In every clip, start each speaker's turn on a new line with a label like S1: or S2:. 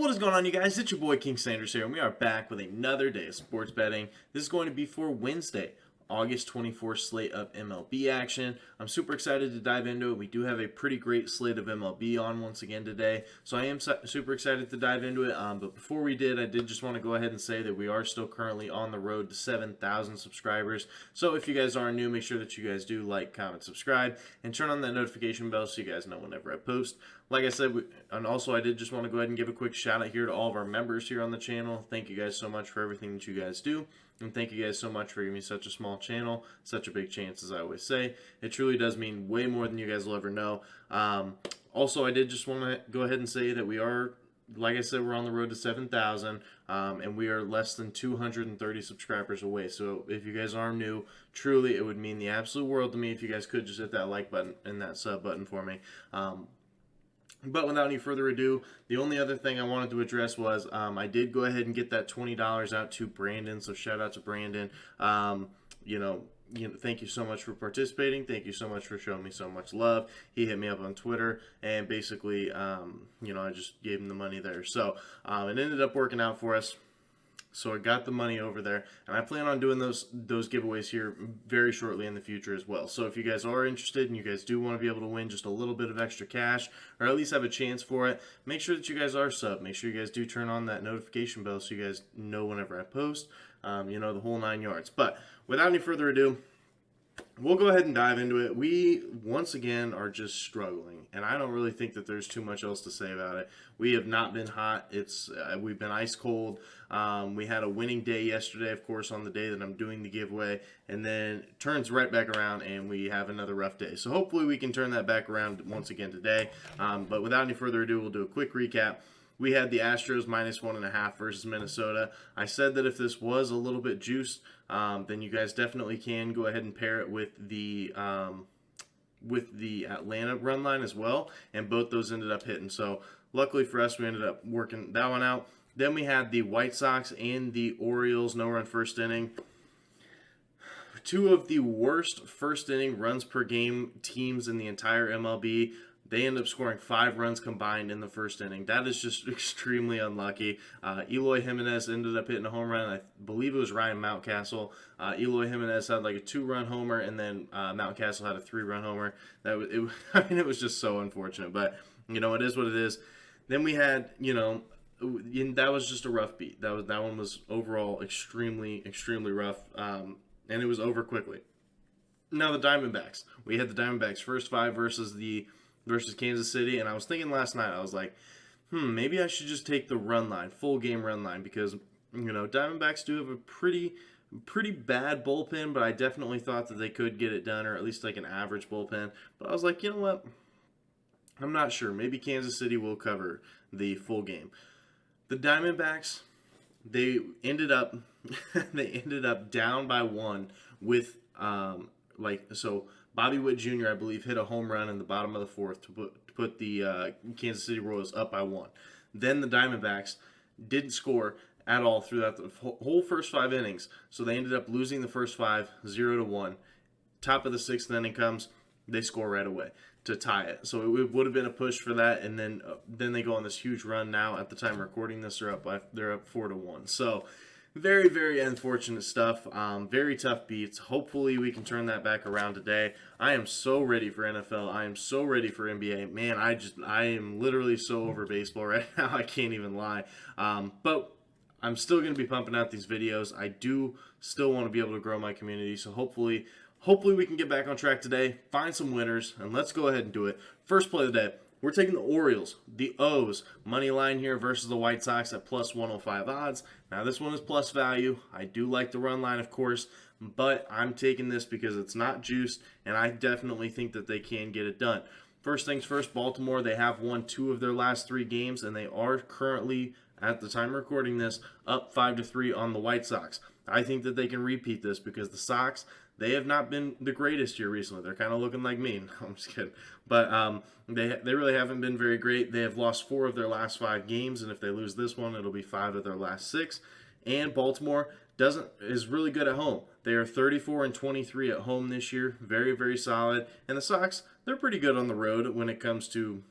S1: What is going on, you guys? It's your boy King Sanders here, and we are back with another day of sports betting. This is going to be for Wednesday, August 24th slate of MLB action. I'm super excited to dive into it. We do have a pretty great slate of MLB on once again today, so I am super excited to dive into it. But before we did, I did just want to go ahead and say that we are still currently on the road to 7,000 subscribers. So if you guys are new, make sure that you guys do like, comment, subscribe, and turn on that notification bell so you guys know whenever I post. Like I said, and also I did just want to go ahead and give a quick shout out here to all of our members here on the channel. Thank you guys so much for everything that you guys do. And thank you guys so much for giving me such a small channel, such a big chance, as I always say. It truly does mean way more than you guys will ever know. Also, I did just want to go ahead and say that we are, like I said, we're on the road to 7,000, and we are less than 230 subscribers away. So if you guys are new, truly, it would mean the absolute world to me if you guys could just hit that like button and that sub button for me. But without any further ado, the only other thing I wanted to address was I did go ahead and get that $20 out to Brandon. So shout out to Brandon. Thank you so much for participating. Thank you so much for showing me so much love. He hit me up on Twitter, and basically, I just gave him the money there. So it ended up working out for us. So I got the money over there, and I plan on doing those giveaways here very shortly in the future as well. So if you guys are interested and you guys do want to be able to win just a little bit of extra cash, or at least have a chance for it, make sure that you guys are subbed. Make sure you guys do turn on that notification bell so you guys know whenever I post, the whole 9 yards. But without any further ado, we'll go ahead and dive into it. We, once again, are just struggling, and I don't really think that there's too much else to say about it. We have not been hot. We've been ice cold. We had a winning day yesterday, of course, on the day that I'm doing the giveaway, and then it turns right back around, and we have another rough day. So hopefully we can turn that back around once again today. But without any further ado, we'll do a quick recap. We had the Astros -1.5 versus Minnesota. I said that if this was a little bit juiced, then you guys definitely can go ahead and pair it with the Atlanta run line as well, and both those ended up hitting. So luckily for us, we ended up working that one out. Then we had the White Sox and the Orioles, no run first inning. Two of the worst first inning runs per game teams in the entire MLB. They end up scoring 5 runs combined in the first inning. That is just extremely unlucky. Eloy Jimenez ended up hitting a home run. I believe it was Ryan Mountcastle. Eloy Jimenez had like a 2-run homer, and then Mountcastle had a 3-run homer. It was just so unfortunate. But, it is what it is. Then we had, that was just a rough beat. That one was overall extremely, extremely rough, and it was over quickly. Now the Diamondbacks. We had the Diamondbacks first 5 versus Kansas City, and I was thinking last night, I was like, maybe I should just take the run line, full game run line, because, Diamondbacks do have a pretty bad bullpen, but I definitely thought that they could get it done, or at least like an average bullpen. But I was like, you know what? I'm not sure. Maybe Kansas City will cover the full game. The Diamondbacks, they ended up down by 1 with Bobby Witt Jr., I believe, hit a home run in the bottom of the 4th to put the Kansas City Royals up by 1. Then the Diamondbacks didn't score at all throughout the whole first 5 innings, so they ended up losing the first 5, 0-1. Top of the 6th inning comes, they score right away to tie it. So it would have been a push for that, and then they go on this huge run. Now, at the time of recording this, they're up 4-1. So very, very unfortunate stuff. Very tough beats. Hopefully we can turn that back around today. I am so ready for NFL. I am so ready for NBA. Man, I am literally so over baseball right now. I can't even lie. But I'm still going to be pumping out these videos. I do still want to be able to grow my community. So hopefully we can get back on track today, find some winners, and let's go ahead and do it. First play of the day. We're taking the Orioles, the O's, money line here versus the White Sox at +105 odds. Now, this one is plus value. I do like the run line, of course, but I'm taking this because it's not juiced, and I definitely think that they can get it done. First things first, Baltimore, they have won 2 of their last 3 games, and they are currently, at the time of recording this, up 5-3 on the White Sox. I think that they can repeat this because the Sox, they have not been the greatest here recently. They're kind of looking like me. No, I'm just kidding. But they really haven't been very great. They have lost 4 of their last 5 games, and if they lose this one, it'll be 5 of their last 6. And Baltimore is really good at home. They are 34-23 at home this year. Very, very solid. And the Sox, they're pretty good on the road when it comes to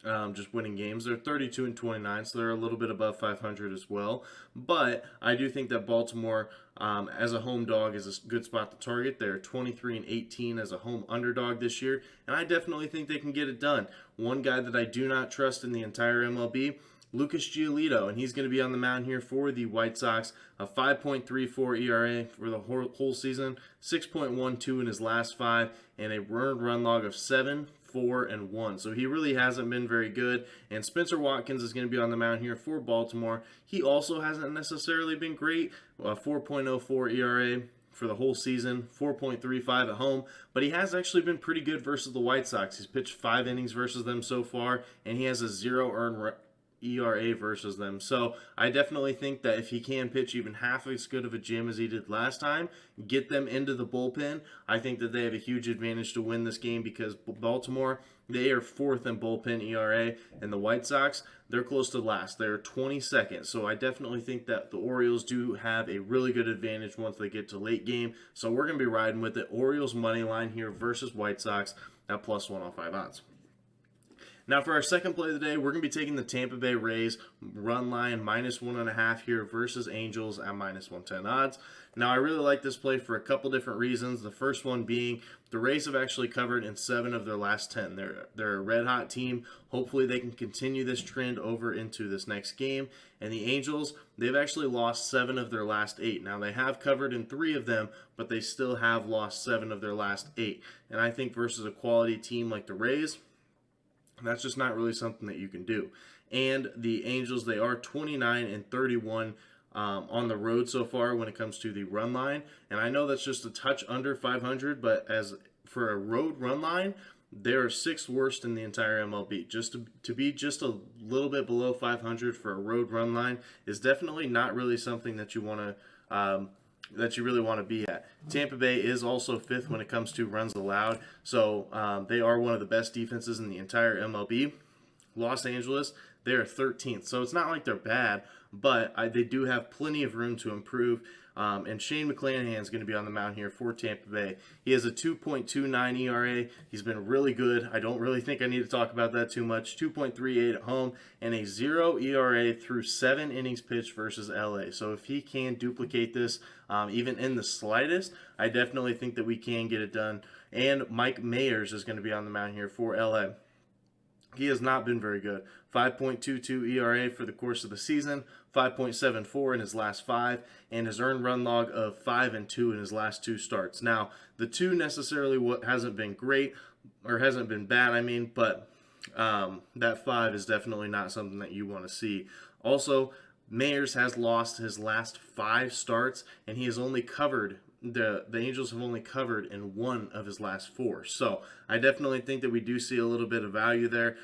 S1: just winning games. They're 32-29, so they're a little bit above 500 as well. But I do think that Baltimore, as a home dog, is a good spot to target. They're 23-18 as a home underdog this year, and I definitely think they can get it done. One guy that I do not trust in the entire MLB, Lucas Giolito, and he's going to be on the mound here for the White Sox. A 5.34 ERA for the whole season, 6.12 in his last 5, and a earned run log of 7, 4, and 1. So he really hasn't been very good. And Spencer Watkins is going to be on the mound here for Baltimore. He also hasn't necessarily been great. 4.04 ERA for the whole season, 4.35 at home, but he has actually been pretty good versus the White Sox. He's pitched 5 innings versus them so far, and he has a 0 earned ERA versus them. So I definitely think that if he can pitch even half as good of a gym as he did last time, get them into the bullpen, I think that they have a huge advantage to win this game, because Baltimore, they are 4th in bullpen ERA, and the White Sox, they're close to last. They're 22nd. So I definitely think that the Orioles do have a really good advantage once they get to late game. So we're going to be riding with it. Orioles money line here versus White Sox at plus 105 odds. Now for our second play of the day, we're going to be taking the Tampa Bay Rays run line -1.5 here versus Angels at -110 odds. Now I really like this play for a couple different reasons. The first one being the Rays have actually covered in 7 of their last 10. They're a red hot team. Hopefully they can continue this trend over into this next game. And the Angels, they've actually lost 7 of their last 8. Now they have covered in 3 of them, but they still have lost 7 of their last 8. And I think versus a quality team like the Rays, that's just not really something that you can do. And the Angels, they are 29-31 on the road so far when it comes to the run line. And I know that's just a touch under 500, but as for a road run line, they're 6th worst in the entire MLB. Just to be just a little bit below 500 for a road run line is definitely not really something that you want to that you really want to be at. Tampa Bay is also 5th when it comes to runs allowed, so they are one of the best defenses in the entire MLB. Los Angeles, they are 13th, so it's not like they're bad, but they do have plenty of room to improve. And Shane McClanahan is going to be on the mound here for Tampa Bay. He has a 2.29 ERA. He's been really good. I don't really think I need to talk about that too much. 2.38 at home and a 0 ERA through 7 innings pitched versus LA. So if he can duplicate this, even in the slightest, I definitely think that we can get it done. And Mike Mayers is going to be on the mound here for LA. He has not been very good. 5.22 ERA for the course of the season, 5.74 in his last 5, and his earned run log of 5 and 2 in his last 2 starts. Now, the 2 necessarily what hasn't been great, or hasn't been bad, I mean, but that 5 is definitely not something that you want to see. Also, Mayers has lost his last 5 starts, and he has only covered the Angels have only covered in 1 of his last 4. So I definitely think that we do see a little bit of value there.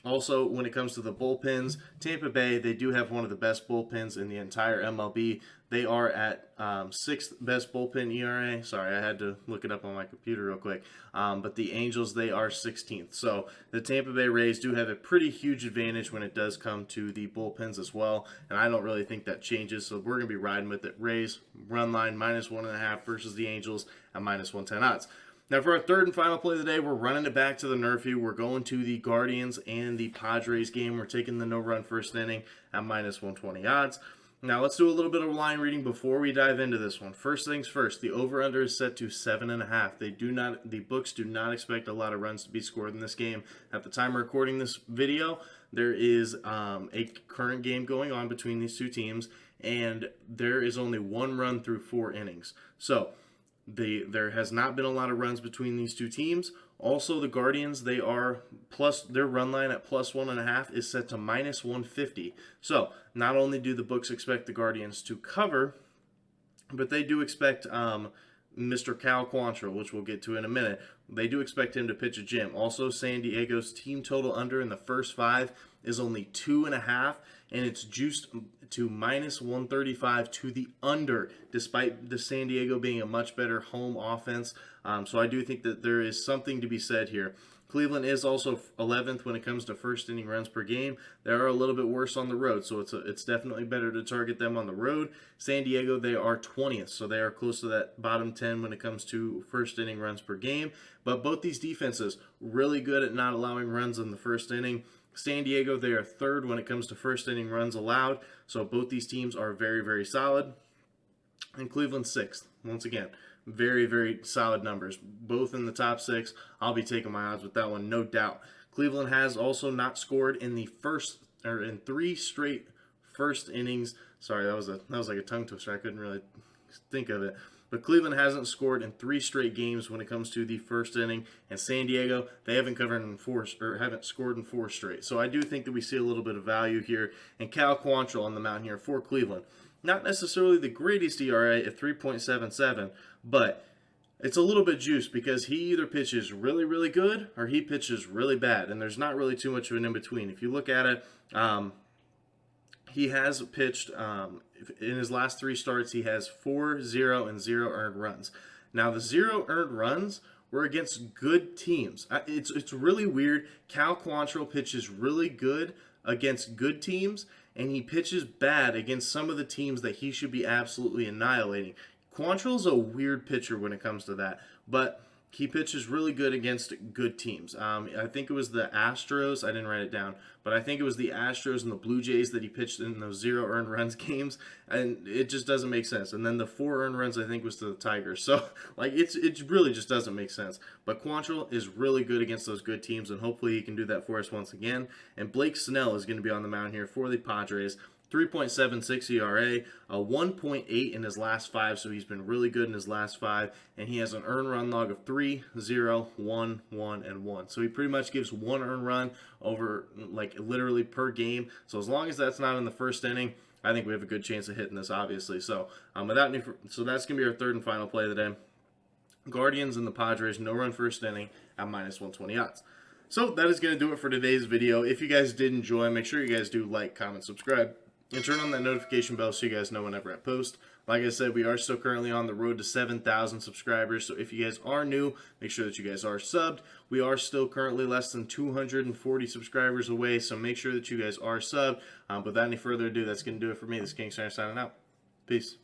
S1: Also, when it comes to the bullpens, Tampa Bay, they do have one of the best bullpens in the entire MLB. They are at 6th best bullpen ERA. Sorry, I had to look it up on my computer real quick. But the Angels, they are 16th. So the Tampa Bay Rays do have a pretty huge advantage when it does come to the bullpens as well. And I don't really think that changes. So we're going to be riding with it. Rays, run line, -1.5 versus the Angels at -110 odds. Now, for our third and final play of the day, we're running it back to the NRFI. We're going to the Guardians and the Padres game. We're taking the no-run first inning at -120 odds. Now, let's do a little bit of line reading before we dive into this one. First things first, the over-under is set to 7.5. The books do not expect a lot of runs to be scored in this game. At the time of recording this video, there is a current game going on between these two teams, and there is only 1 run through 4 innings. So there has not been a lot of runs between these two teams. Also, the Guardians, they are their run line at +1.5 is set to -150. So not only do the books expect the Guardians to cover, but they do expect Mr. Cal Quantrill, which we'll get to in a minute. They do expect him to pitch a gem. Also, San Diego's team total under in the first 5 is only 2.5, and it's juiced to -135 to the under, despite the San Diego being a much better home offense. So I do think that there is something to be said here Cleveland is also 11th when it comes to first inning runs per game. They are a little bit worse on the road, so it's definitely better to target them on the road. San Diego, they are 20th, so they are close to that bottom 10 when it comes to first inning runs per game. But both these defenses really good at not allowing runs in the first inning. San Diego, they are 3rd when it comes to first inning runs allowed, so both these teams are very, very solid. And Cleveland 6th, once again. Very, very solid numbers. Both in the top 6. I'll be taking my odds with that one, no doubt. Cleveland has also not scored in in 3 straight first innings. Sorry, that was like a tongue twister. I couldn't really think of it. But Cleveland hasn't scored in 3 straight games when it comes to the first inning. And San Diego, they haven't haven't scored in 4 straight. So I do think that we see a little bit of value here. And Cal Quantrill on the mound here for Cleveland. Not necessarily the greatest ERA at 3.77, but it's a little bit juiced because he either pitches really, really good or he pitches really bad, and there's not really too much of an in-between. If you look at it, he has pitched, in his last 3 starts, he has 4, 0, and 0 earned runs. Now, the 0 earned runs were against good teams. It's really weird. Cal Quantrill pitches really good against good teams, and he pitches bad against some of the teams that he should be absolutely annihilating. Quantrill's a weird pitcher when it comes to that, but he pitches really good against good teams. I think it was the Astros. I didn't write it down, but I think it was the Astros and the Blue Jays that he pitched in those 0 earned runs games, and it just doesn't make sense. And then the 4 earned runs, I think, was to the Tigers. So, like, it really just doesn't make sense. But Quantrill is really good against those good teams, and hopefully he can do that for us once again. And Blake Snell is going to be on the mound here for the Padres. 3.76 ERA, a 1.8 in his last 5, so he's been really good in his last 5, and he has an earned run log of 3, 0, 1, 1, and 1. So he pretty much gives 1 earned run over, like, literally per game. So as long as that's not in the first inning, I think we have a good chance of hitting this, obviously. So so that's going to be our 3rd and final play of the day. Guardians and the Padres, no run first inning at -120 odds. So that is going to do it for today's video. If you guys did enjoy, make sure you guys do like, comment, subscribe, and turn on that notification bell so you guys know whenever I post. Like I said, we are still currently on the road to 7,000 subscribers, so if you guys are new, make sure that you guys are subbed. We are still currently less than 240 subscribers away, so make sure that you guys are subbed. But without any further ado, that's going to do it for me. This is King Star signing out. Peace.